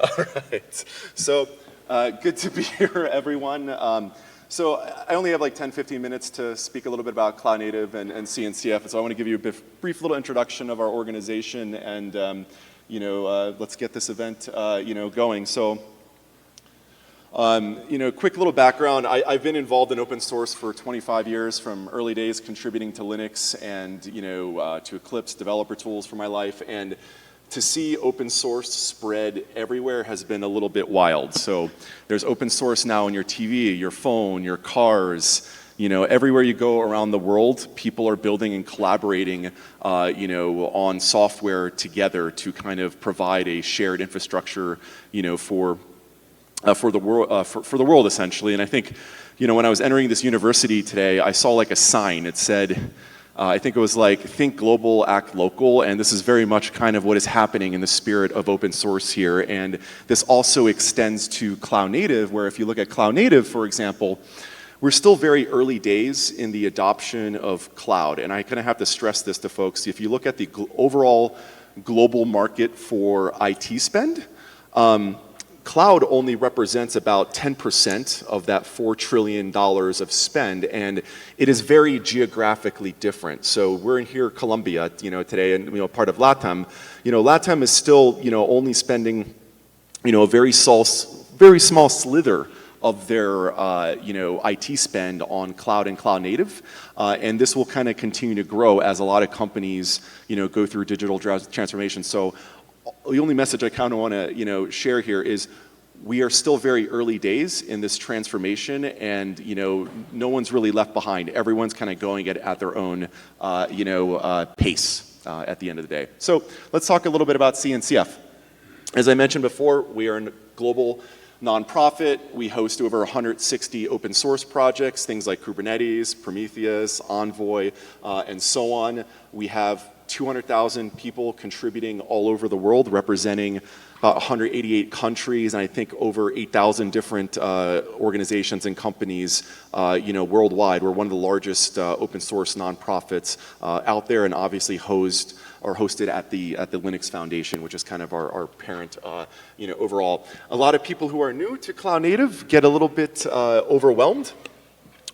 All right. So good to be here, everyone. So I only have like 10, 15 minutes to speak a little bit about Cloud Native and CNCF. And so I want to give you a brief little introduction of our organization and, let's get this event, going. So, quick little background. I've been involved in open source for 25 years, from early days contributing to Linux and, to Eclipse developer tools for my life. And to see open source spread everywhere has been a little bit wild. So there's open source now on your TV, your phone, your cars, everywhere you go around the world, people are building and collaborating, on software together to kind of provide a shared infrastructure, for the world essentially. And I think, when I was entering this university today, I saw like a sign. It said, I think it was like, think global, act local, and this is very much kind of what is happening in the spirit of open source here. And this also extends to Cloud Native, where if you look at Cloud Native, for example, we're still very early days in the adoption of cloud. And I kind of have to stress this to folks. If you look at the overall global market for IT spend, cloud only represents about 10% of that $4 trillion of spend, and it is very geographically different. So we're in here, Colombia, today, and part of LATAM. LATAM is still, only spending, a very small slither of their, IT spend on cloud and cloud native, and this will kind of continue to grow as a lot of companies, go through digital transformation. So the only message I kind of want to, share here is we are still very early days in this transformation, and no one's really left behind. Everyone's kind of going at their own, pace at the end of the day. So let's talk a little bit about CNCF. As I mentioned before, we are a global nonprofit. We host over 160 open source projects, things like Kubernetes, Prometheus, Envoy, and so on. We have 200,000 people contributing all over the world, representing about 188 countries, and I think over 8,000 different organizations and companies, worldwide. We're one of the largest open source nonprofits out there, and obviously hosted at the Linux Foundation, which is kind of our parent, overall. A lot of people who are new to Cloud Native get a little bit overwhelmed,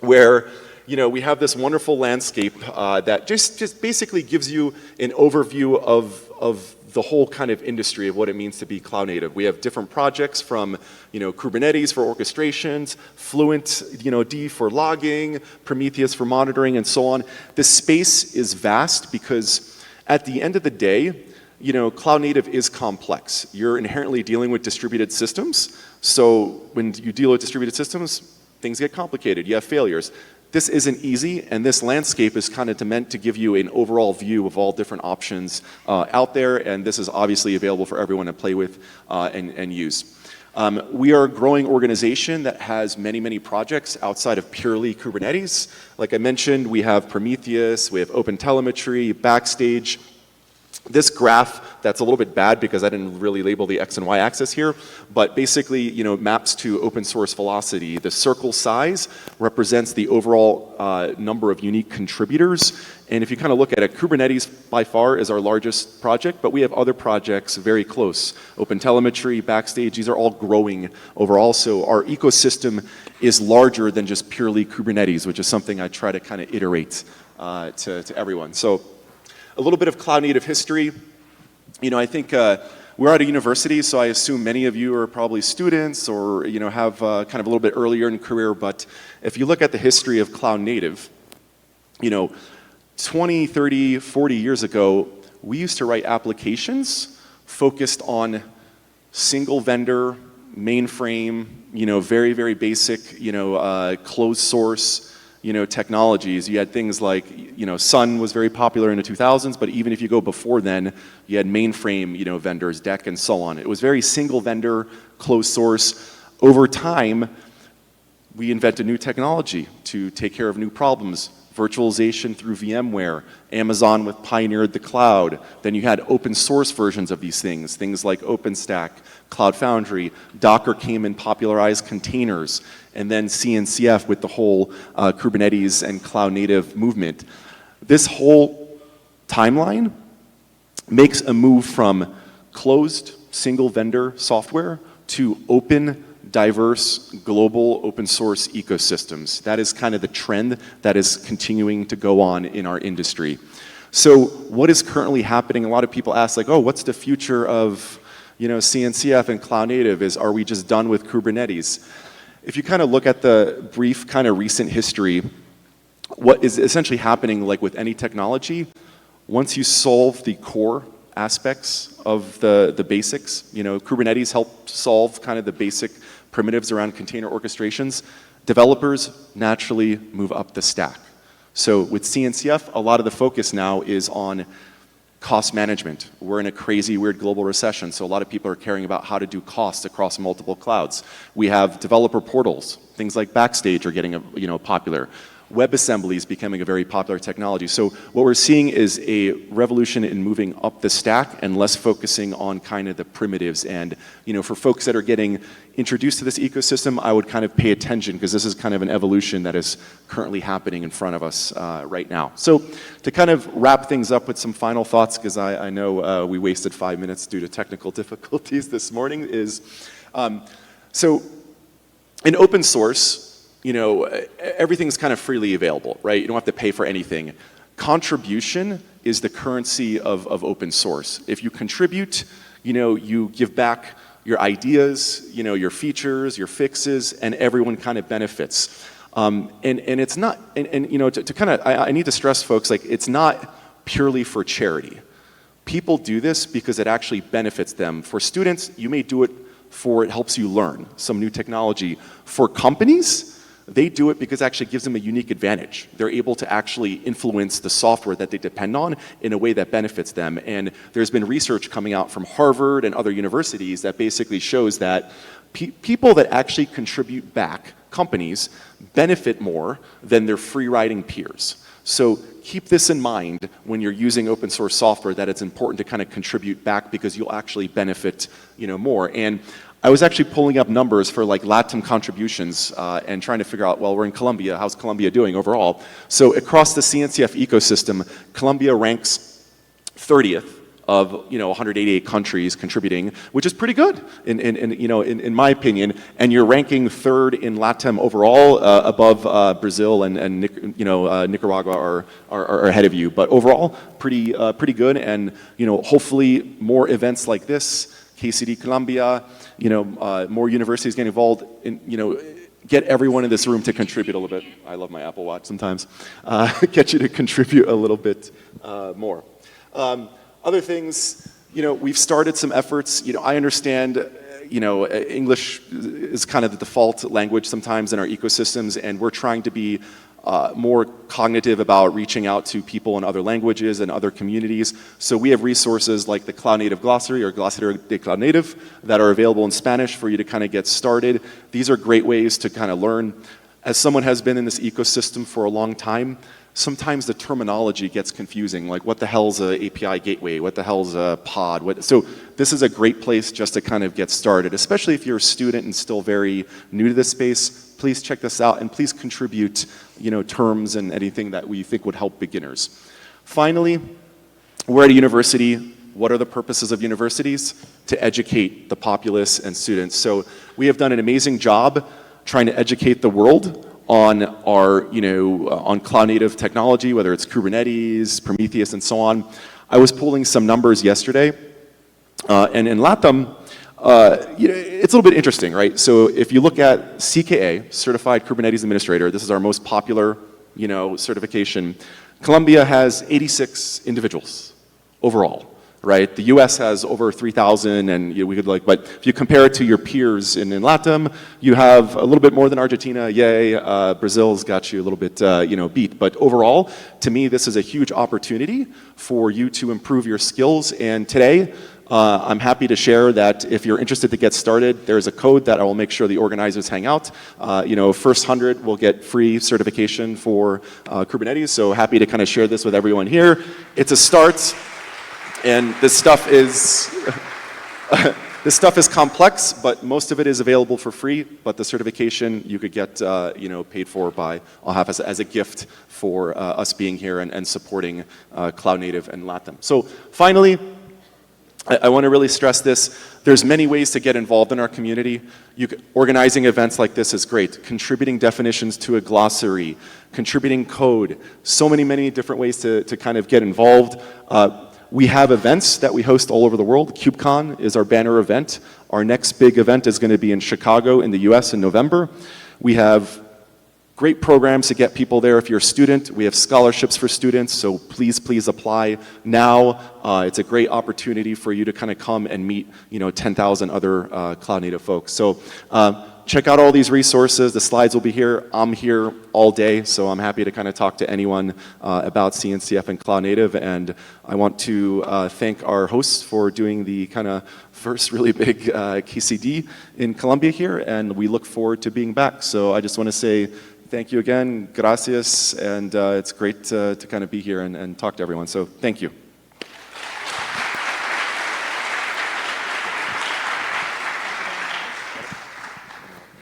where we have this wonderful landscape that just basically gives you an overview of the whole kind of industry of what it means to be cloud native. We have different projects from, Kubernetes for orchestrations, Fluent, D for logging, Prometheus for monitoring, and so on. The space is vast because at the end of the day, cloud native is complex. You're inherently dealing with distributed systems. So when you deal with distributed systems, things get complicated. You have failures. This isn't easy, and this landscape is kind of meant to give you an overall view of all different options out there, and this is obviously available for everyone to play with and use. We are a growing organization that has many, many projects outside of purely Kubernetes. Like I mentioned, we have Prometheus, we have OpenTelemetry, Backstage. This graph, that's a little bit bad because I didn't really label the X and Y axis here, but basically, maps to open source velocity. The circle size represents the overall number of unique contributors. And if you kind of look at it, Kubernetes by far is our largest project, but we have other projects very close. OpenTelemetry, Backstage, these are all growing overall. So our ecosystem is larger than just purely Kubernetes, which is something I try to kind of iterate to everyone. So a little bit of cloud native history. I think we're at a university, so I assume many of you are probably students or have kind of a little bit earlier in career. But if you look at the history of cloud native, 20, 30, 40 years ago, we used to write applications focused on single vendor, mainframe, very, very basic, closed source, technologies. You had things like, Sun was very popular in the 2000s, but even if you go before then, you had mainframe, vendors, DEC, and so on. It was very single vendor, closed source. Over time, we invented new technology to take care of new problems. Virtualization through VMware, Amazon pioneered the cloud. Then you had open source versions of these things like OpenStack, Cloud Foundry. Docker came and popularized containers, and then CNCF with the whole Kubernetes and cloud native movement. This whole timeline makes a move from closed single vendor software to open, diverse, global open source ecosystems. That is kind of the trend that is continuing to go on in our industry. So what is currently happening? A lot of people ask like, oh, what's the future of CNCF and cloud native? Are we just done with Kubernetes? If you kind of look at the brief kind of recent history, what is essentially happening like with any technology, once you solve the core aspects of the basics, Kubernetes helped solve kind of the basic primitives around container orchestrations, developers naturally move up the stack. So with CNCF, a lot of the focus now is on cost management. We're in a crazy, weird global recession, so a lot of people are caring about how to do costs across multiple clouds. We have developer portals. Things like Backstage are getting popular. WebAssembly is becoming a very popular technology. So what we're seeing is a revolution in moving up the stack and less focusing on kind of the primitives. And for folks that are getting introduced to this ecosystem, I would kind of pay attention because this is kind of an evolution that is currently happening in front of us right now. So to kind of wrap things up with some final thoughts, because I know we wasted 5 minutes due to technical difficulties this morning, is so in open source, everything's kind of freely available, right? You don't have to pay for anything. Contribution is the currency of open source. If you contribute, you give back your ideas, your features, your fixes, and everyone kind of benefits. And it's not, to kind of, I need to stress folks, like it's not purely for charity. People do this because it actually benefits them. For students, you may do it for it helps you learn some new technology. For companies, they do it because it actually gives them a unique advantage. They're able to actually influence the software that they depend on in a way that benefits them. And there's been research coming out from Harvard and other universities that basically shows that people that actually contribute back, companies, benefit more than their free-riding peers. So keep this in mind when you're using open source software, that it's important to kind of contribute back because you'll actually benefit more. And I was actually pulling up numbers for like LATAM contributions and trying to figure out, well, we're in Colombia, how's Colombia doing overall? So across the CNCF ecosystem, Colombia ranks 30th of 188 countries contributing, which is pretty good in my opinion. And you're ranking 3rd in LATAM overall, above Brazil and Nicaragua are ahead of you. But overall, pretty good. And hopefully more events like this, KCD Colombia, more universities get involved in, get everyone in this room to contribute a little bit. I love my Apple Watch sometimes. Get you to contribute a little bit more. Other things, we've started some efforts. I understand, English is kind of the default language sometimes in our ecosystems, and we're trying to be more cognitive about reaching out to people in other languages and other communities. So we have resources like the Cloud Native Glossary or Glossary de Cloud Native that are available in Spanish for you to kind of get started. These are great ways to kind of learn. As someone has been in this ecosystem for a long time, sometimes the terminology gets confusing, like what the hell's a API gateway, what the hell's a pod, so this is a great place just to kind of get started, especially if you're a student and still very new to this space. Please check this out and please contribute, terms and anything that we think would help beginners. Finally, we're at a university. What are the purposes of universities? To educate the populace and students. So we have done an amazing job trying to educate the world on our, on cloud native technology, whether it's Kubernetes, Prometheus, and so on. I was pulling some numbers yesterday, and in LATAM, it's a little bit interesting, right? So if you look at CKA, Certified Kubernetes Administrator, this is our most popular, certification. Colombia has 86 individuals overall. Right, the U.S. has over 3,000, and we could but if you compare it to your peers in LATAM, you have a little bit more than Argentina. Yay, Brazil's got you a little bit, beat. But overall, to me, this is a huge opportunity for you to improve your skills. And today, I'm happy to share that if you're interested to get started, there's a code that I will make sure the organizers hang out. First 100 will get free certification for Kubernetes. So happy to kind of share this with everyone here. It's a start. And this stuff is complex, but most of it is available for free. But the certification you could get, paid for by I'll as a gift for us being here and supporting Cloud Native and LATAM. So finally, I want to really stress this. There's many ways to get involved in our community. Organizing events like this is great. Contributing definitions to a glossary, contributing code, so many different ways to kind of get involved. We have events that we host all over the world. KubeCon is our banner event. Our next big event is going to be in Chicago in the US in November. We have great programs to get people there if you're a student. We have scholarships for students, so please apply now. It's a great opportunity for you to kind of come and meet 10,000 other cloud native folks. So check out all these resources. The slides will be here. I'm here all day, so I'm happy to kind of talk to anyone about CNCF and cloud native. And I want to thank our hosts for doing the kind of first really big KCD in Colombia here, and we look forward to being back. So I just want to say thank you again, gracias, and it's great to kind of be here and talk to everyone. So thank you.